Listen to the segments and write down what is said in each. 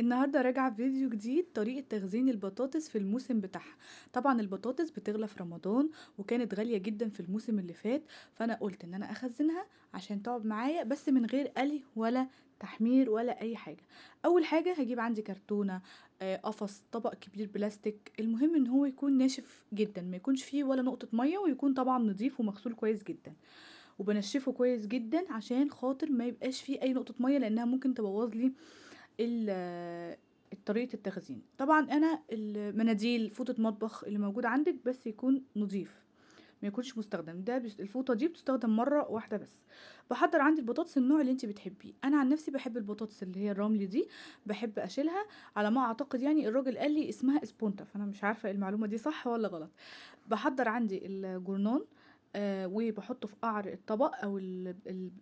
النهارده راجعة بفيديو جديد طريقة تخزين البطاطس في الموسم بتاعها. طبعا البطاطس بتغلى في رمضان وكانت غالية جدا في الموسم اللي فات، فانا قلت ان انا اخزنها عشان تقعد معايا بس من غير قلي ولا تحمير ولا اي حاجة. اول حاجة هجيب عندي كرتونة، قفص، طبق كبير بلاستيك، المهم ان هو يكون ناشف جدا، ما يكونش فيه ولا نقطة مية، ويكون طبعا نظيف ومغسول كويس جدا. وبنشفه كويس جدا عشان خاطر ما يبقاش فيه اي نقطة مية، لانها ممكن تبوظ لي طريقة التخزين. طبعا انا المناديل، فوطة مطبخ اللي موجود عندك بس يكون نظيف، ما يكونش مستخدم. ده الفوطة دي بتستخدم مرة واحدة بس. بحضر عندي البطاطس النوع اللي انت بتحبيه. انا عن نفسي بحب البطاطس اللي هي الرملي دي، بحب اشيلها. على ما اعتقد يعني الراجل قال لي اسمها اسبونتا، فانا مش عارفة المعلومة دي صح ولا غلط. بحضر عندي الجورنان، وبحطه في قعر الطبق او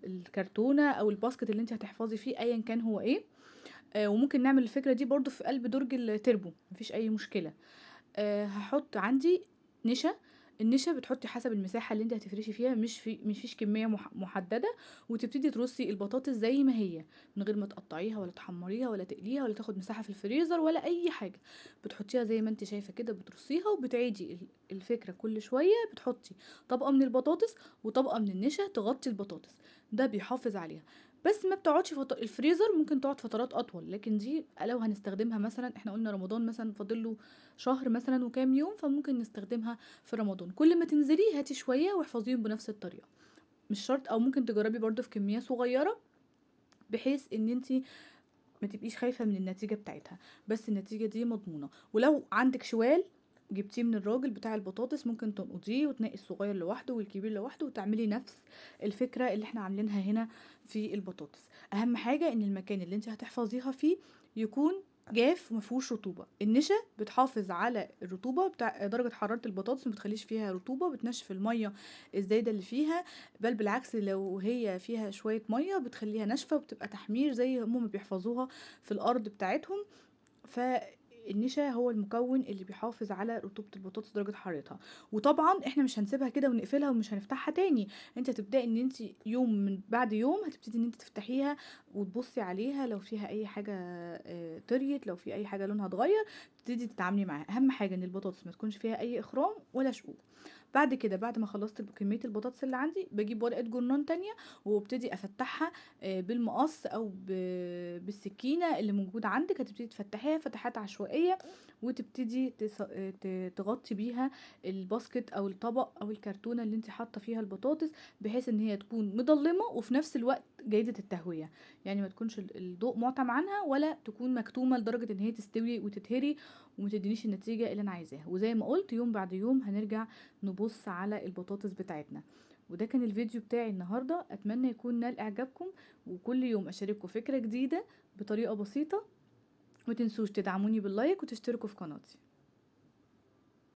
الكرتونة او الباسكت اللي انت هتحفظي فيه ايا كان هو ايه. وممكن نعمل الفكرة دي برضو في قلب درج التربو، مفيش أي مشكلة. هحط عندي نشا. النشا بتحطي حسب المساحة اللي انت هتفرشي فيها، مش فيش كمية محددة. وتبتدي ترصي البطاطس زي ما هي، من غير ما تقطعيها ولا تحمريها ولا تقليها ولا تاخد مساحة في الفريزر ولا أي حاجة. بتحطيها زي ما انت شايفة كده، بترصيها وبتعيدي الفكرة كل شوية. بتحطي طبقة من البطاطس وطبقة من النشا تغطي البطاطس. ده بيحافظ عليها. بس ما بتقعدش الفريزر ممكن تقعد فترات اطول، لكن دي لو هنستخدمها مثلا، احنا قلنا رمضان مثلا فاضله شهر مثلا وكام يوم، فممكن نستخدمها في رمضان. كل ما تنزلي هاتي شويه واحفظيهم بنفس الطريقه. مش شرط، او ممكن تجربي برضو في كميه صغيره، بحيث ان انتي ما تبقيش خايفه من النتيجه بتاعتها، بس النتيجه دي مضمونه. ولو عندك شوال جبتيه من الراجل بتاع البطاطس، ممكن تنقضيه وتنقي الصغير لوحده والكبير لوحده، وتعملي نفس الفكره اللي احنا عاملينها هنا في البطاطس. اهم حاجه ان المكان اللي انت هتحفظيها فيه يكون جاف ومفيهوش رطوبه. النشا بتحافظ على الرطوبه بتاع درجه حراره البطاطس، ما بتخليش فيها رطوبه، بتنشف الميه الزايده اللي فيها. بل بالعكس، لو هي فيها شويه ميه بتخليها ناشفه وبتبقى تحمير زي هم ما بيحفظوها في الارض بتاعتهم. فالنشا هو المكون اللي بيحافظ على رطوبة البطاطس درجة حرارتها. وطبعا احنا مش هنسيبها كده ونقفلها ومش هنفتحها تاني. انت هتبدأي ان انت يوم من بعد يوم هتبتدي ان انت تفتحيها وتبصي عليها، لو فيها اي حاجة طريت، لو في اي حاجة لونها اتغير، تبتدي تتعاملي معاها. اهم حاجة ان البطاطس ما تكونش فيها اي اخرام ولا شقوق. بعد كده، بعد ما خلصت كمية البطاطس اللي عندي، بجيب ورقة جورنان تانية وابتدي افتحها بالمقص او بالسكينة اللي موجودة عندك. هتبتدي تفتحيها فتحات عشوائية، وتبتدي تغطي بيها الباسكت او الطبق او الكرتونة اللي انت حاطة فيها البطاطس، بحيث ان هي تكون مضلمة وفي نفس الوقت جيدة التهوية. يعني ما تكونش الضوء معتم عنها، ولا تكون مكتومة لدرجة ان هي تستوي وتتهري ومتدينيش النتيجة اللي انا عايزاها. وزي ما قلت، يوم بعد يوم هنرجع نبص على البطاطس بتاعتنا. وده كان الفيديو بتاعي النهاردة، اتمنى يكون نال اعجابكم. وكل يوم اشارككم فكرة جديدة بطريقة بسيطة. ومتنسوش تدعموني باللايك وتشتركوا في قناتي.